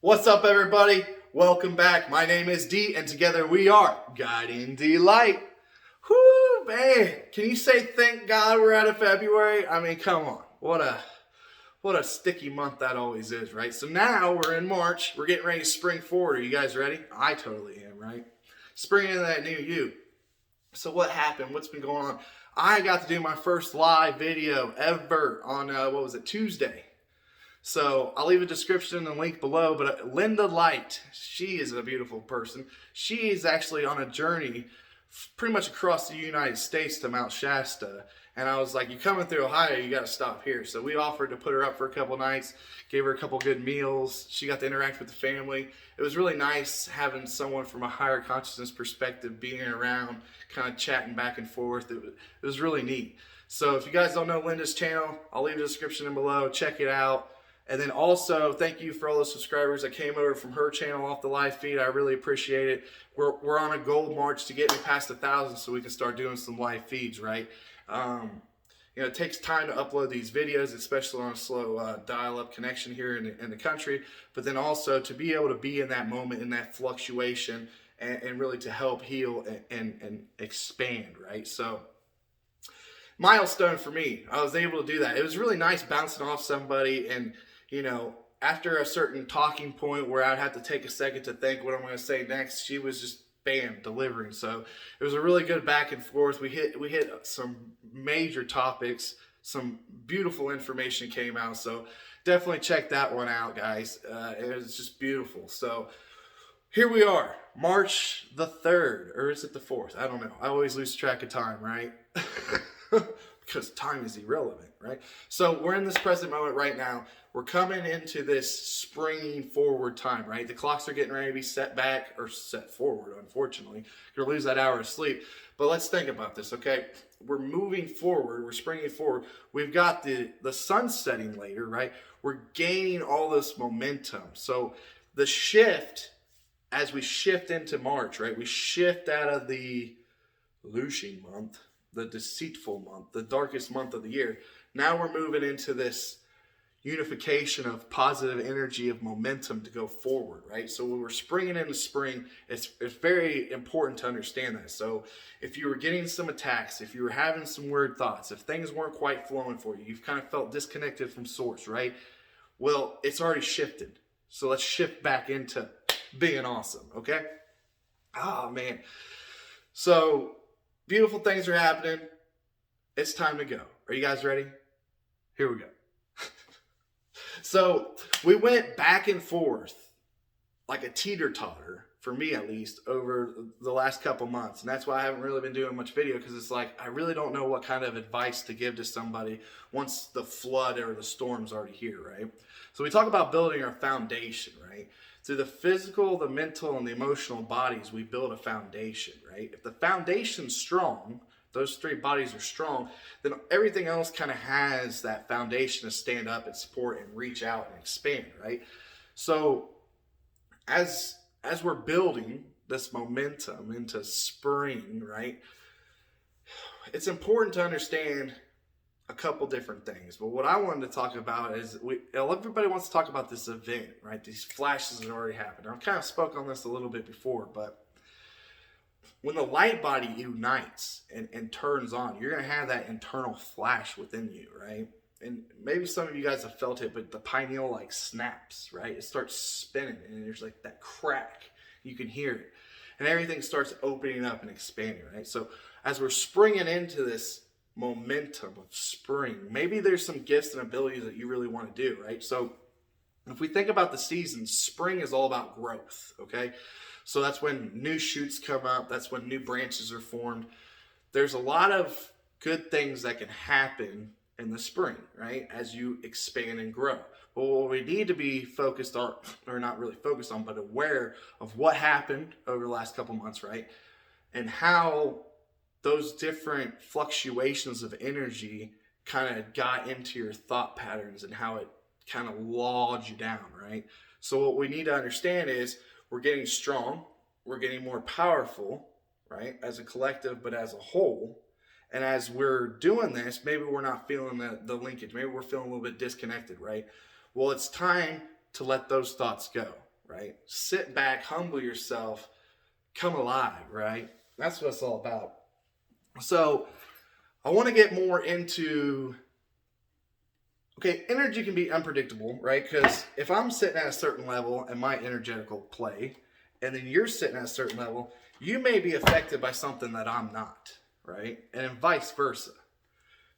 What's up, everybody? Welcome back. My name is D, and together we are Guiding Delight. Whoo, man! Can you say thank God we're out of February? I mean, come on. What a sticky month that always is, right? So now we're in March. We're getting ready to spring forward. Are you guys ready? I totally am, right? Spring into that new you. So what happened? What's been going on? I got to do my first live video ever on Tuesday. So I'll leave a description and a link below, but Lynda Light, she is a beautiful person. She is actually on a journey pretty much across the United States to Mount Shasta. And I was like, you're coming through Ohio, you got to stop here. So we offered to put her up for a couple nights, gave her a couple good meals. She got to interact with the family. It was really nice having someone from a higher consciousness perspective being around, kind of chatting back and forth. It was really neat. So if you guys don't know Lynda's channel, I'll leave a description below. Check it out. And then also, thank you for all the subscribers that came over from her channel off the live feed. I really appreciate it. We're on a gold march to get me past 1,000 so we can start doing some live feeds, right? It takes time to upload these videos, especially on a slow dial-up connection here in the country. But then also to be able to be in that moment, in that fluctuation, and really to help heal and expand, right? So milestone for me. I was able to do that. It was really nice bouncing off somebody and, after a certain talking point where I'd have to take a second to think what I'm going to say next, she was just bam, delivering. So it was a really good back and forth. We hit some major topics. Some beautiful information came out. So definitely check that one out, guys. It was just beautiful. So here we are, March the 3rd, or is it the 4th? I don't know. I always lose track of time, right? Because time is irrelevant, right? So we're in this present moment right now. We're coming into this springing forward time, right? The clocks are getting ready to be set back or set forward, unfortunately. You're going to lose that hour of sleep. But let's think about this, okay? We're moving forward. We're springing forward. We've got the sun setting later, right? We're gaining all this momentum. So the shift, as we shift into March, right? We shift out of the losing month, the deceitful month, the darkest month of the year. Now we're moving into this unification of positive energy, of momentum to go forward, right? So when we're springing into spring, it's very important to understand that. So if you were getting some attacks, if you were having some weird thoughts, if things weren't quite flowing for you, you've kind of felt disconnected from source, right? Well, it's already shifted. So let's shift back into being awesome, okay? Oh, man. So beautiful things are happening. It's time to go. Are you guys ready? Here we go. So we went back and forth like a teeter-totter, for me at least, over the last couple months. And that's why I haven't really been doing much video, because it's like I really don't know what kind of advice to give to somebody once the flood or the storm's already here, right? So we talk about building our foundation, right? Through the physical, the mental, and the emotional bodies, we build a foundation, right? If the foundation's strong, those three bodies are strong, then everything else kind of has that foundation to stand up and support and reach out and expand, right? So as we're building this momentum into spring, right, it's important to understand a couple different things. But what I wanted to talk about is everybody wants to talk about this event, right? These flashes that already happened. I've kind of spoke on this a little bit before, but when the light body unites and turns on, you're going to have that internal flash within you, right? And maybe some of you guys have felt it, but the pineal like snaps, right? It starts spinning and there's like that crack. You can hear it. And everything starts opening up and expanding, right? So as we're springing into this momentum of spring, maybe there's some gifts and abilities that you really want to do, right? So if we think about the seasons, spring is all about growth, okay? So that's when new shoots come up. That's when new branches are formed. There's a lot of good things that can happen in the spring, right? As you expand and grow. But what we need to be focused on, or not really focused on, but aware of what happened over the last couple months, right? And how those different fluctuations of energy kind of got into your thought patterns and how it kind of lodged you down, right? So what we need to understand is we're getting strong, we're getting more powerful, right? As a collective, but as a whole. And as we're doing this, maybe we're not feeling the linkage. Maybe we're feeling a little bit disconnected, right? Well, it's time to let those thoughts go, right? Sit back, humble yourself, come alive, right? That's what it's all about. So I want to get more into, okay, energy can be unpredictable, right? Because if I'm sitting at a certain level in my energetical play, and then you're sitting at a certain level, you may be affected by something that I'm not, right? And vice versa.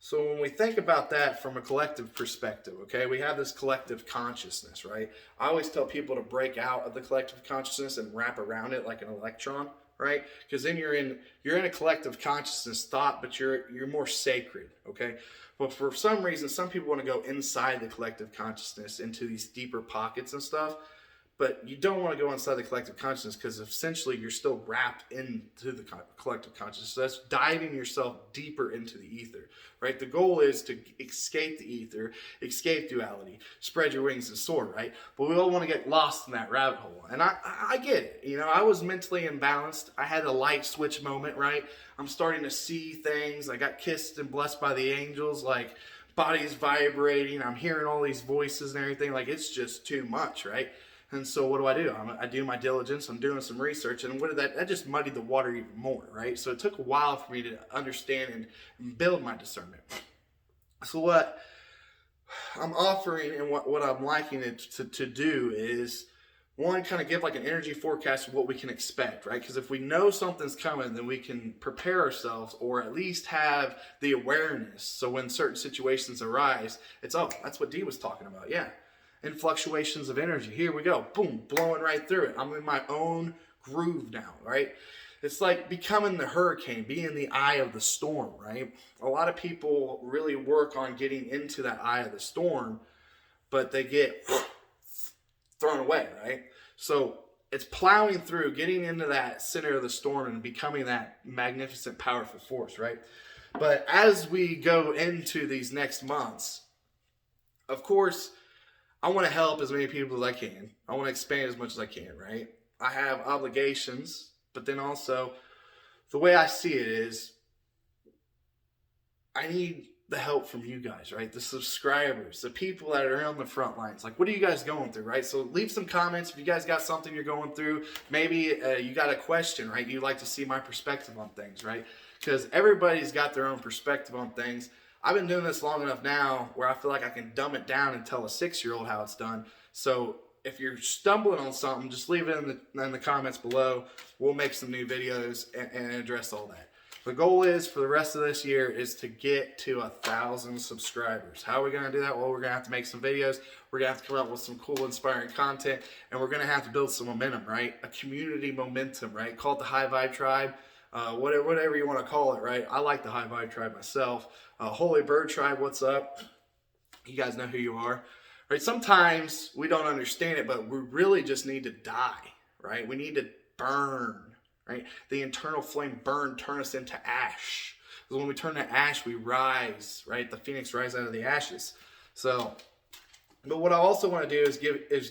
So when we think about that from a collective perspective, okay, we have this collective consciousness, right? I always tell people to break out of the collective consciousness and wrap around it like an electron, right? Because then you're in a collective consciousness thought, but you're more sacred, okay? But for some reason, some people want to go inside the collective consciousness into these deeper pockets and stuff. But you don't want to go inside the collective consciousness because essentially you're still wrapped into the collective consciousness. So that's diving yourself deeper into the ether, right? The goal is to escape the ether, escape duality, spread your wings and soar, right? But we all want to get lost in that rabbit hole. And I get it. You know, I was mentally imbalanced. I had a light switch moment, right? I'm starting to see things. I got kissed and blessed by the angels, like body's vibrating. I'm hearing all these voices and everything. Like it's just too much, right? And so what do? I do my diligence. I'm doing some research. And what did that just muddied the water even more, right? So it took a while for me to understand and build my discernment. So what I'm offering and what I'm liking it to do is, one, kind of give like an energy forecast of what we can expect, right? Because if we know something's coming, then we can prepare ourselves or at least have the awareness. So when certain situations arise, it's, oh, that's what Dee was talking about. Yeah. And fluctuations of energy. Here we go. Boom, blowing right through it. I'm in my own groove now, right? It's like becoming the hurricane, being in the eye of the storm, right? A lot of people really work on getting into that eye of the storm, but they get thrown away, right? So it's plowing through, getting into that center of the storm and becoming that magnificent, powerful force, right? But as we go into these next months, of course, I want to help as many people as I can. I want to expand as much as I can, right? I have obligations, but then also the way I see it is I need the help from you guys, right? The subscribers, the people that are on the front lines. Like, what are you guys going through, right? So leave some comments if you guys got something you're going through. Maybe you got a question, right? You'd like to see my perspective on things, right? Because everybody's got their own perspective on things. I've been doing this long enough now where I feel like I can dumb it down and tell a 6-year-old how it's done. So if you're stumbling on something, just leave it in the comments below. We'll make some new videos and address all that. The goal is for the rest of this year is to get to 1,000 subscribers. How are we going to do that? Well, we're going to have to make some videos. We're going to have to come up with some cool, inspiring content. And we're going to have to build some momentum, right? A community momentum, right? Call it the High Vibe Tribe. Whatever you want to call it, right? I like the High Vibe Tribe myself. Holy Bird Tribe, what's up? You guys know who you are, right? Sometimes we don't understand it, but we really just need to die, right? We need to burn, right? The internal flame burn, turn us into ash. Because when we turn to ash, we rise, right? The phoenix rise out of the ashes. So, but what I also want to do is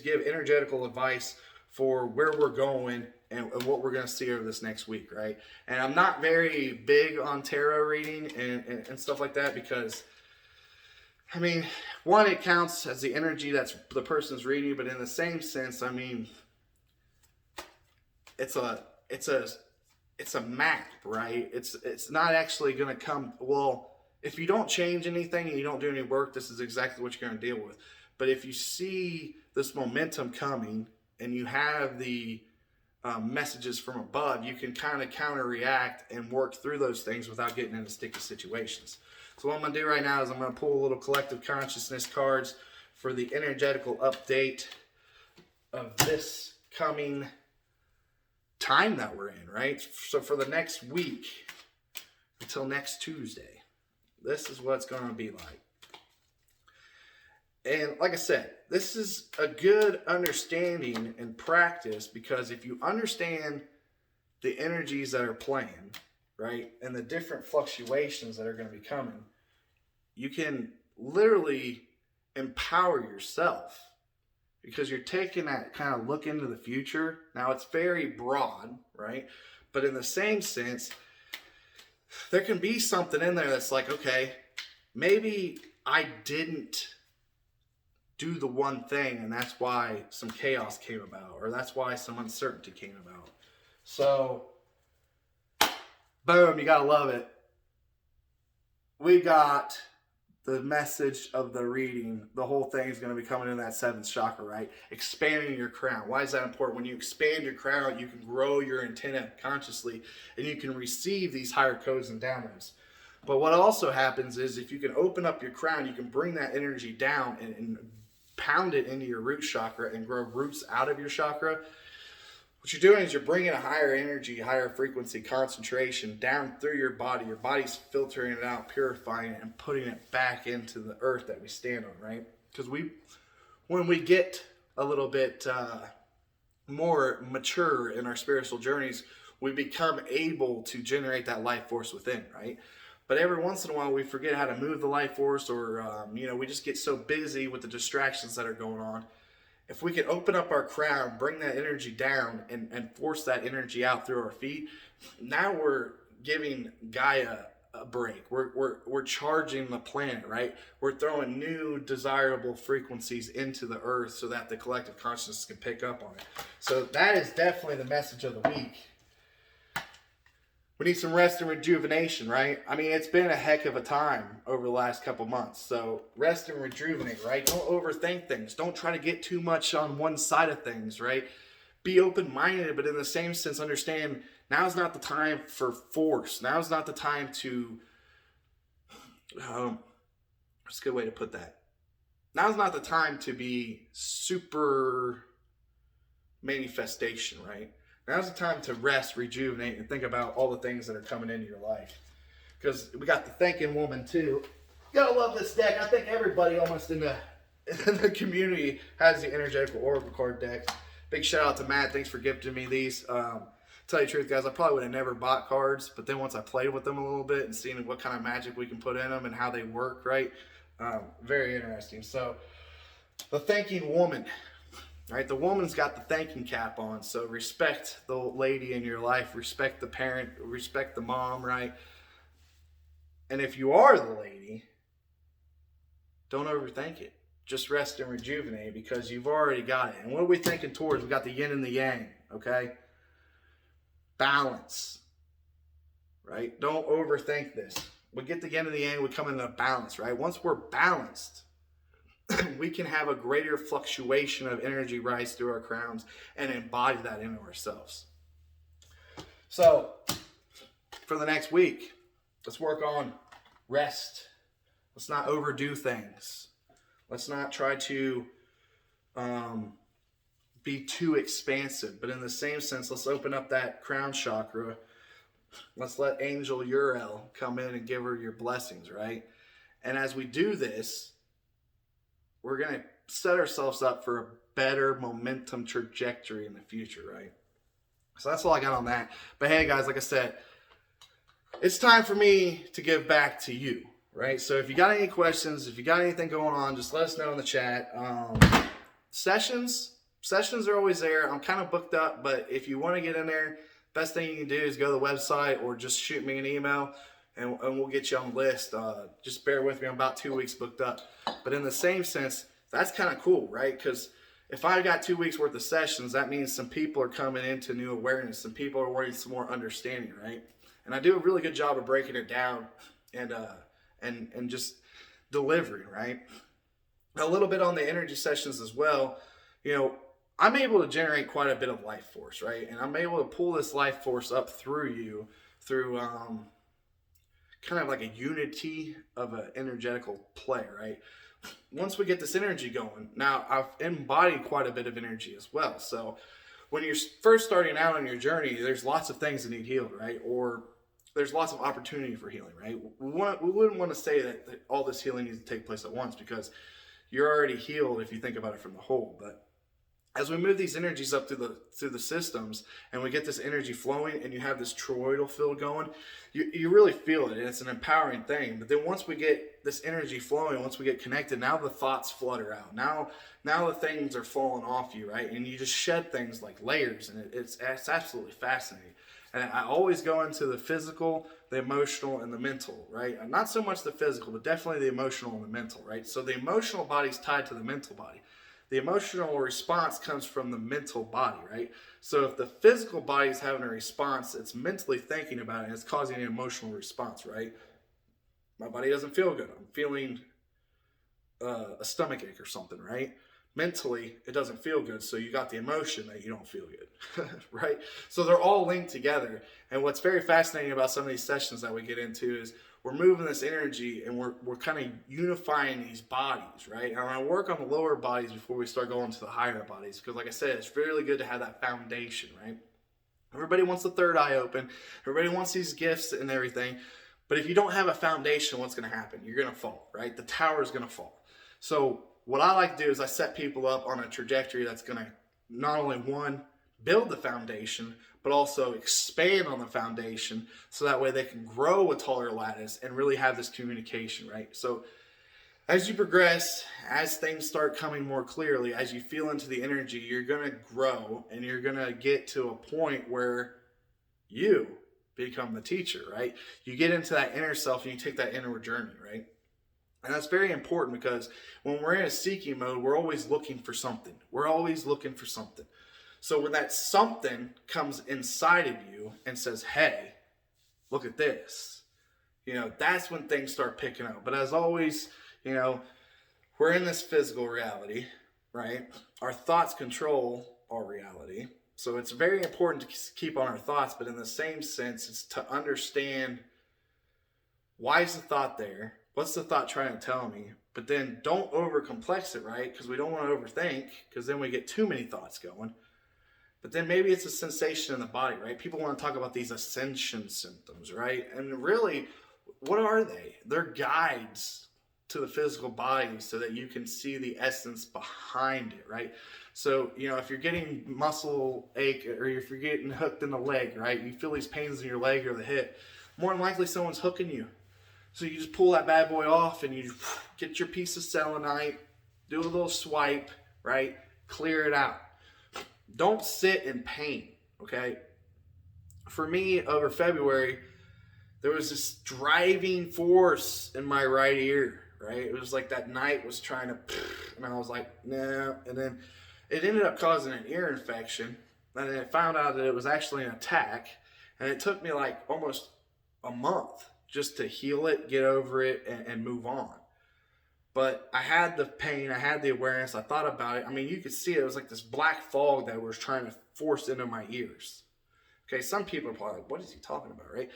give energetical advice for where we're going and what we're going to see over this next week, right? And I'm not very big on tarot reading and stuff like that because, I mean, one, it counts as the energy that's the person's reading, but in the same sense, I mean, it's a map, right? It's not actually going to come, well, if you don't change anything and you don't do any work, this is exactly what you're going to deal with. But if you see this momentum coming and you have the messages from above, you can kind of counter-react and work through those things without getting into sticky situations. So what I'm going to do right now is I'm going to pull a little collective consciousness cards for the energetical update of this coming time that we're in, right? So for the next week until next Tuesday, this is what it's going to be like. And like I said, this is a good understanding and practice because if you understand the energies that are playing, right, and the different fluctuations that are going to be coming, you can literally empower yourself because you're taking that kind of look into the future. Now, it's very broad, right? But in the same sense, there can be something in there that's like, okay, maybe I didn't do the one thing, and that's why some chaos came about, or that's why some uncertainty came about. So, boom, you gotta love it. We got the message of the reading. The whole thing is going to be coming in that seventh chakra, right? Expanding your crown. Why is that important? When you expand your crown, you can grow your antenna consciously, and you can receive these higher codes and downloads. But what also happens is if you can open up your crown, you can bring that energy down and pound it into your root chakra and grow roots out of your chakra. What you're doing is you're bringing a higher energy, higher frequency concentration down through your body. Your body's filtering it out, purifying it, and putting it back into the earth that we stand on, right? Because when we get a little bit more mature in our spiritual journeys, we become able to generate that life force within, right? But every once in a while, we forget how to move the life force, or we just get so busy with the distractions that are going on. If we can open up our crown, bring that energy down, and force that energy out through our feet, now we're giving Gaia a break. We're charging the planet, right? We're throwing new desirable frequencies into the earth so that the collective consciousness can pick up on it. So that is definitely the message of the week. We need some rest and rejuvenation, right? I mean, it's been a heck of a time over the last couple months. So rest and rejuvenate, right? Don't overthink things. Don't try to get too much on one side of things, right? Be open-minded, but in the same sense, understand now's not the time for force. Now's not the time to, what's a good way to put that? Now's not the time to be super manifestation, right? Now's the time to rest, rejuvenate, and think about all the things that are coming into your life. Because we got the thinking woman too. Gotta love this deck. I think everybody almost in the community has the energetical oracle card deck. Big shout out to Matt. Thanks for gifting me these. Tell you the truth, guys, I probably would have never bought cards, but then once I played with them a little bit and seen what kind of magic we can put in them and how they work, right? Very interesting. So, the thinking woman. Right, the woman's got the thinking cap on, so respect the lady in your life, respect the parent, respect the mom, right? And if you are the lady, don't overthink it. Just rest and rejuvenate because you've already got it. And what are we thinking towards? We got the yin and the yang, okay? Balance, right? Don't overthink this. We get the yin and the yang, we come into a balance, right? Once we're balanced, we can have a greater fluctuation of energy rise through our crowns and embody that into ourselves. So, for the next week, let's work on rest. Let's not overdo things. Let's not try to be too expansive. But in the same sense, let's open up that crown chakra. Let's let Angel Uriel come in and give her your blessings, right? And as we do this, we're going to set ourselves up for a better momentum trajectory in the future, right? So that's all I got on that. But hey, guys, like I said, it's time for me to give back to you, right? So if you got any questions, if you got anything going on, just let us know in the chat. Sessions are always there. I'm kind of booked up, but if you want to get in there, best thing you can do is go to the website or just shoot me an email. And we'll get you on the list. Just bear with me. I'm about 2 weeks booked up. But in the same sense, that's kind of cool, right? Because if I got 2 weeks worth of sessions, that means some people are coming into new awareness. Some people are wanting some more understanding, right? And I do a really good job of breaking it down and just delivering, right? A little bit on the energy sessions as well. You know, I'm able to generate quite a bit of life force, right? And I'm able to pull this life force up through you through kind of like a unity of an energetical play, right? Once we get this energy going, now I've embodied quite a bit of energy as well. So when you're first starting out on your journey, there's lots of things that need healed, right? Or there's lots of opportunity for healing, right? We wouldn't want to say that all this healing needs to take place at once because you're already healed if you think about it from the whole. But as we move these energies up through the systems and we get this energy flowing and you have this toroidal field going, you really feel it and it's an empowering thing. But then once we get this energy flowing, once we get connected, now the thoughts flutter out. Now the things are falling off you, right? And you just shed things like layers and it's absolutely fascinating. And I always go into the physical, the emotional, and the mental, right? And not so much the physical, but definitely the emotional and the mental, right? So the emotional body is tied to the mental body. The emotional response comes from the mental body, right? So if the physical body is having a response, it's mentally thinking about it, and it's causing an emotional response, right? My body doesn't feel good. I'm feeling a stomach ache or something, right? Mentally, it doesn't feel good, so you got the emotion that you don't feel good, right? So they're all linked together. And what's very fascinating about some of these sessions that we get into is we're moving this energy and we're kind of unifying these bodies, right? And I work on the lower bodies before we start going to the higher bodies, because like I said, it's really good to have that foundation, right? Everybody wants the third eye open. Everybody wants these gifts and everything. But if you don't have a foundation, what's going to happen? You're going to fall, right? The tower is going to fall. So what I like to do is I set people up on a trajectory that's going to not only, one, build the foundation, but also expand on the foundation, so that way they can grow a taller lattice and really have this communication, right? So as you progress, as things start coming more clearly, as you feel into the energy, you're going to grow and you're going to get to a point where you become the teacher, right? You get into that inner self and you take that inward journey, right? And that's very important, because when we're in a seeking mode, we're always looking for something. We're always looking for something. So when that something comes inside of you and says, hey, look at this, that's when things start picking up. But as always, we're in this physical reality, right? Our thoughts control our reality. So it's very important to keep on our thoughts, but in the same sense, it's to understand, why is the thought there? What's the thought trying to tell me? But then don't over complex it, right? Because we don't want to overthink, because then we get too many thoughts going. But then maybe it's a sensation in the body, right? People want to talk about these ascension symptoms, right? And really, what are they? They're guides to the physical body so that you can see the essence behind it, right? So, if you're getting muscle ache, or if you're getting hooked in the leg, right? You feel these pains in your leg or the hip, more than likely someone's hooking you. So you just pull that bad boy off and you get your piece of selenite, do a little swipe, right? Clear it out. Don't sit in pain, okay? For me, over February, there was this driving force in my right ear, right? It was like that night was trying to, and I was like, no. And then it ended up causing an ear infection. And then I found out that it was actually an attack. And it took me like almost a month just to heal it, get over it, and move on. But I had the pain, I had the awareness, I thought about it. I mean, you could see it was like this black fog that was trying to force into my ears. Okay, some people are probably like, what is he talking about, right?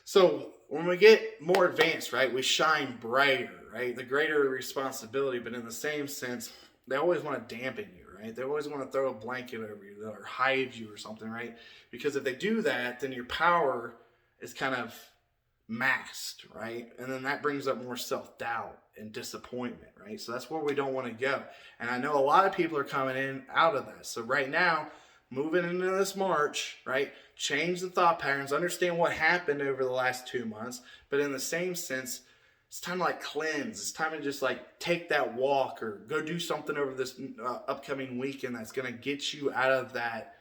So when we get more advanced, right, we shine brighter, right? The greater responsibility, but in the same sense, they always want to dampen you, right? They always want to throw a blanket over you or hide you or something, right? Because if they do that, then your power is kind of masked, right? And then that brings up more self-doubt and disappointment, right? So that's where we don't want to go. And I know a lot of people are coming in out of that. So right now, moving into this March, right? Change the thought patterns, understand what happened over the last 2 months, but in the same sense, it's time to like cleanse. It's time to just like take that walk or go do something over this upcoming weekend that's going to get you out of that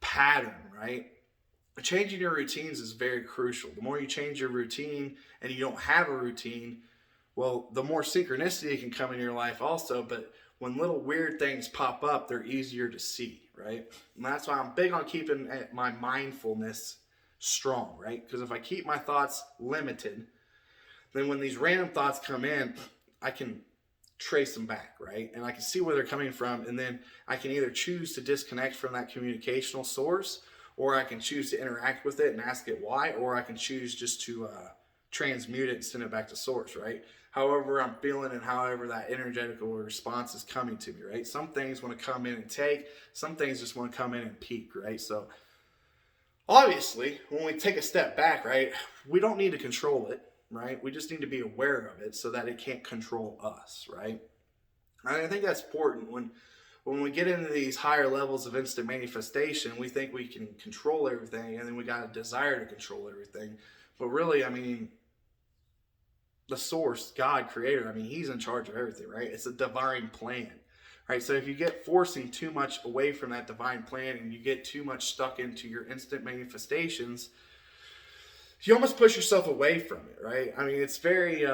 pattern, right? Changing your routines is very crucial. The more you change your routine and you don't have a routine, well, the more synchronicity can come in your life also. But when little weird things pop up, they're easier to see, right? And that's why I'm big on keeping my mindfulness strong, right? Because if I keep my thoughts limited, then when these random thoughts come in, I can trace them back, right? And I can see where they're coming from. And then I can either choose to disconnect from that communicational source, or I can choose to interact with it and ask it why, or I can choose just to transmute it and send it back to source, right? However I'm feeling and however that energetical response is coming to me, right? Some things want to come in and take, some things just want to come in and peak, right? So obviously, when we take a step back, right, we don't need to control it, right? We just need to be aware of it so that it can't control us, right? And I think that's important. When we get into these higher levels of instant manifestation, we think we can control everything, and then we got a desire to control everything. But really, I mean, the source, God, creator, I mean, he's in charge of everything, right? It's a divine plan, right? So if you get forcing too much away from that divine plan and you get too much stuck into your instant manifestations, you almost push yourself away from it, right? I mean, it's very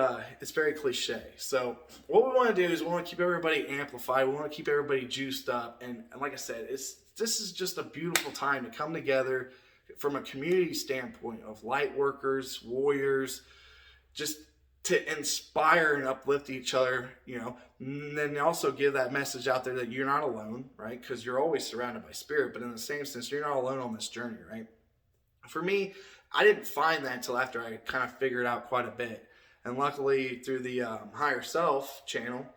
cliche. So what we want to do is we want to keep everybody amplified. We want to keep everybody juiced up. And like I said, this is just a beautiful time to come together from a community standpoint of light workers, warriors, just to inspire and uplift each other, and then also give that message out there that you're not alone, right? Because you're always surrounded by spirit, but in the same sense, you're not alone on this journey, right? For me, I didn't find that until after I kind of figured out quite a bit. And luckily, through the Higher Self channel,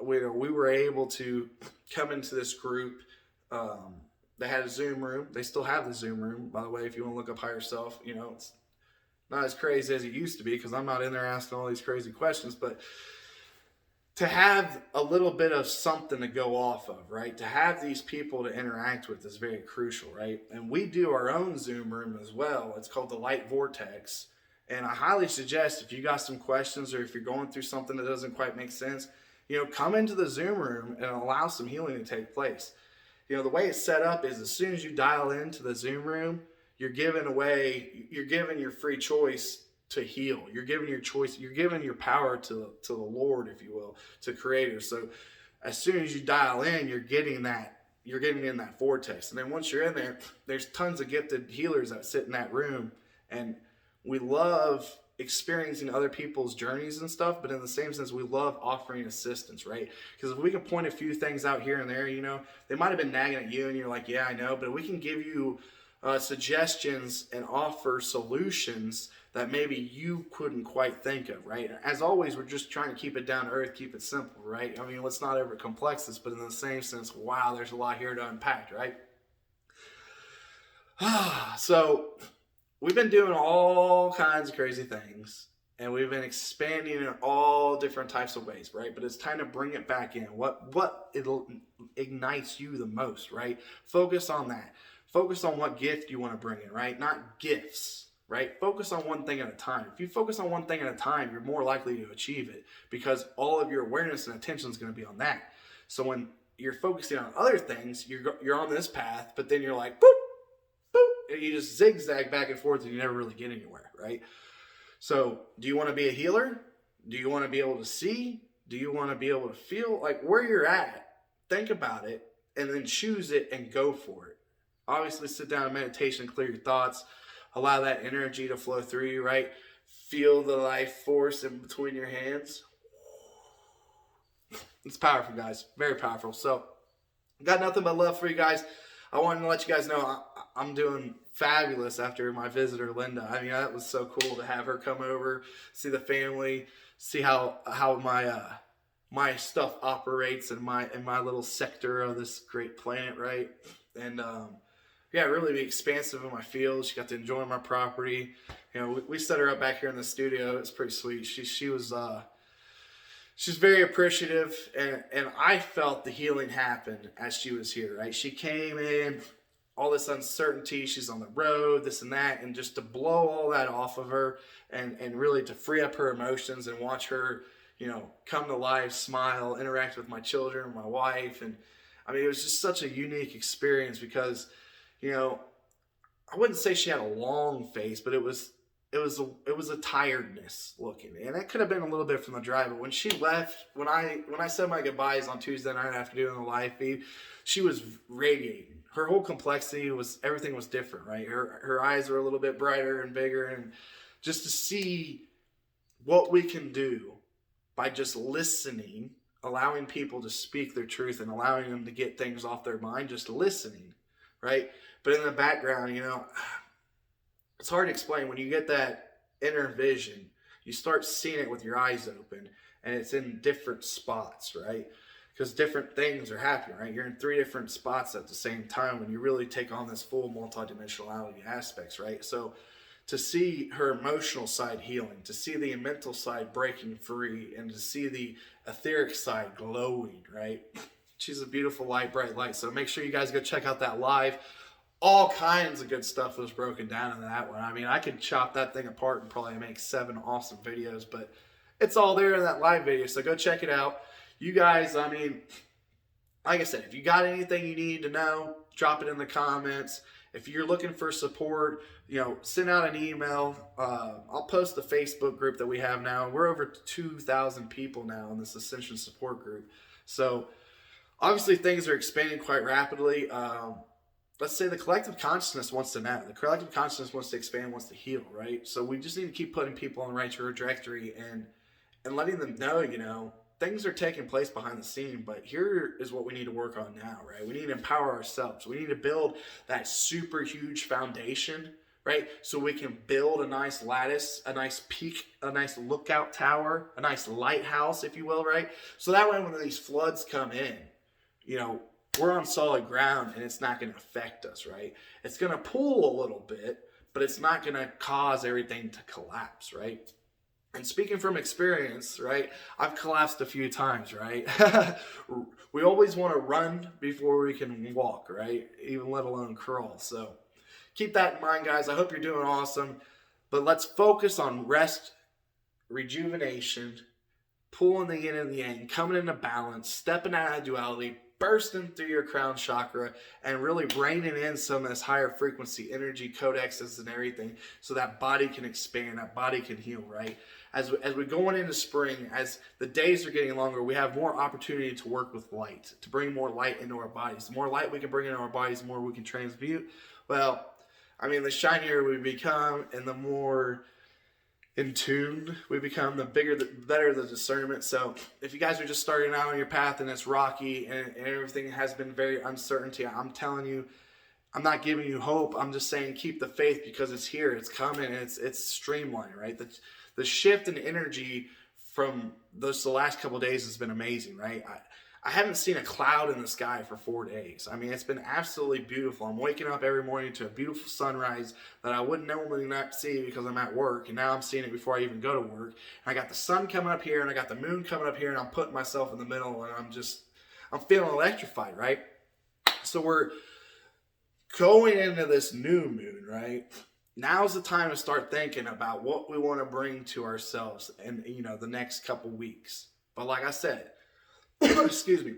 we were able to come into this group. They had a Zoom room. They still have the Zoom room, by the way, if you want to look up Higher Self. It's not as crazy as it used to be because I'm not in there asking all these crazy questions. But to have a little bit of something to go off of, right? To have these people to interact with is very crucial, right? And we do our own Zoom room as well. It's called the Light Vortex. And I highly suggest if you got some questions or if you're going through something that doesn't quite make sense, come into the Zoom room and allow some healing to take place. The way it's set up is as soon as you dial into the Zoom room, you're giving your free choice to heal. You're giving your choice, you're giving your power to the Lord, if you will, to Creator. So as soon as you dial in, you're getting in that vortex. And then once you're in there, there's tons of gifted healers that sit in that room. And we love experiencing other people's journeys and stuff, but in the same sense, we love offering assistance, right? Because if we can point a few things out here and there, they might have been nagging at you and you're like, yeah, I know, but we can give you suggestions and offer solutions that maybe you couldn't quite think of, right? As always, we're just trying to keep it down to earth, keep it simple, right? I mean, let's not over complex this, but in the same sense, wow, there's a lot here to unpack, right? So we've been doing all kinds of crazy things, and we've been expanding in all different types of ways, right? But it's time to bring it back in. What ignites you the most, right? Focus on that. Focus on what gift you want to bring in, right? Not gifts, right? Focus on one thing at a time. If you focus on one thing at a time, you're more likely to achieve it because all of your awareness and attention is going to be on that. So when you're focusing on other things, you're on this path, but then you're like, boop, boop, and you just zigzag back and forth and you never really get anywhere, right? So do you want to be a healer? Do you want to be able to see? Do you want to be able to feel? Like where you're at, think about it, and then choose it and go for it. Obviously, sit down in meditation, clear your thoughts, allow that energy to flow through you, right? Feel the life force in between your hands. It's powerful, guys. Very powerful. So, got nothing but love for you guys. I wanted to let you guys know I'm doing fabulous after my visitor, Lynda. I mean, that was so cool to have her come over, see the family, see how my stuff operates in my little sector of this great planet, right? And really be expansive in my field. She got to enjoy my property. We set her up back here in the studio. It's pretty sweet. She's very appreciative, and I felt the healing happen as she was here, right? She came in, all this uncertainty, she's on the road, this and that, and just to blow all that off of her and really to free up her emotions and watch her, come to life, smile, interact with my children, my wife. And I mean, it was just such a unique experience because I wouldn't say she had a long face, but it was a tiredness looking, and it could have been a little bit from the drive. But when she left, when I said my goodbyes on Tuesday night after doing the live feed, she was radiating. Her whole complexity everything was different, right? Her eyes were a little bit brighter and bigger, and just to see what we can do by just listening, allowing people to speak their truth and allowing them to get things off their mind, just listening, right? But in the background, it's hard to explain. When you get that inner vision, you start seeing it with your eyes open, and it's in different spots, right? Because different things are happening, right? You're in 3 different spots at the same time when you really take on this full multidimensionality aspects, right? So to see her emotional side healing, to see the mental side breaking free, and to see the etheric side glowing, right? She's a beautiful light, bright light. So make sure you guys go check out that live. All kinds of good stuff was broken down in that one. I mean, I could chop that thing apart and probably make 7 awesome videos, but it's all there in that live video. So go check it out. You guys, I mean, like I said, if you got anything you need to know, drop it in the comments. If you're looking for support, send out an email. I'll post the Facebook group that we have now. We're over 2,000 people now in this Ascension support group. So obviously things are expanding quite rapidly. Let's say the collective consciousness wants to know. The collective consciousness wants to expand, wants to heal, right? So we just need to keep putting people on the right trajectory and letting them know, things are taking place behind the scene, but here is what we need to work on now, right? We need to empower ourselves. We need to build that super huge foundation, right? So we can build a nice lattice, a nice peak, a nice lookout tower, a nice lighthouse, if you will, right? So that way when these floods come in, we're on solid ground and it's not going to affect us, right? It's going to pull a little bit, but it's not going to cause everything to collapse, right? And speaking from experience, right, I've collapsed a few times, right? We always want to run before we can walk, right? Even let alone crawl. So keep that in mind, guys. I hope you're doing awesome. But let's focus on rest, rejuvenation, pulling the yin and the yang, coming into balance, stepping out of duality, bursting through your crown chakra, and really reining in some of this higher frequency energy codexes and everything so that body can expand, that body can heal, right? As we're going into spring, as the days are getting longer, we have more opportunity to work with light, to bring more light into our bodies. The more light we can bring into our bodies, the more we can transmute. Well, the shinier we become and the more in tune we become, the better the discernment. So if you guys are just starting out on your path and it's rocky and everything has been very uncertainty, I'm telling you, I'm not giving you hope. I'm just saying keep the faith because it's here, it's coming, and it's streamlined, right? The shift in energy from the last couple of days has been amazing, right? I haven't seen a cloud in the sky for 4 days. It's been absolutely beautiful. I'm waking up every morning to a beautiful sunrise that I wouldn't normally not see because I'm at work, and now I'm seeing it before I even go to work. And I got the sun coming up here, and I got the moon coming up here, and I'm putting myself in the middle, and I'm feeling electrified, right? So we're going into this new moon, right? Now's the time to start thinking about what we want to bring to ourselves in, the next couple weeks. But like I said, excuse me,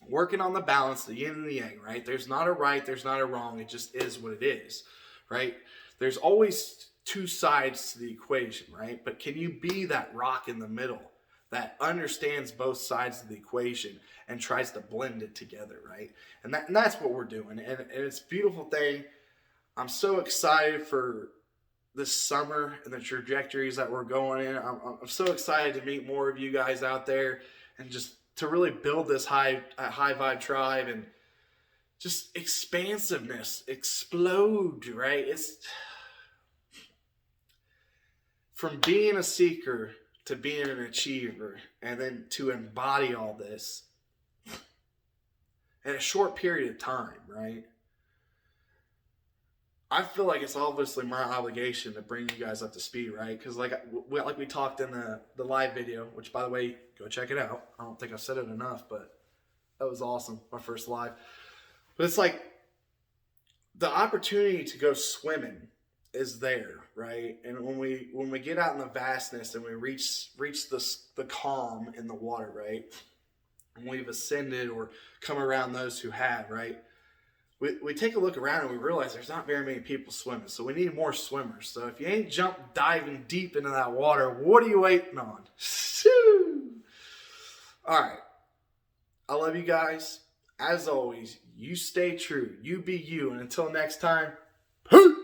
working on the balance, the yin and the yang, right? There's not a right, there's not a wrong. It just is what it is, right? There's always two sides to the equation, right? But can you be that rock in the middle that understands both sides of the equation and tries to blend it together, right? And that's what we're doing. And it's a beautiful thing. I'm so excited for this summer and the trajectories that we're going in. I'm so excited to meet more of you guys out there and just to really build this high vibe tribe and just expansiveness, explode, right? It's from being a seeker to being an achiever and then to embody all this in a short period of time, right? I feel like it's obviously my obligation to bring you guys up to speed, right? Because like we talked in the live video, which by the way, go check it out. I don't think I've said it enough, but that was awesome, my first live. But it's like the opportunity to go swimming is there, right? And when we get out in the vastness and we reach the calm in the water, right? And we've ascended or come around those who have, right? We take a look around and we realize there's not very many people swimming. So we need more swimmers. So if you ain't diving deep into that water, what are you waiting on? All right. I love you guys. As always, you stay true. You be you. And until next time, peace.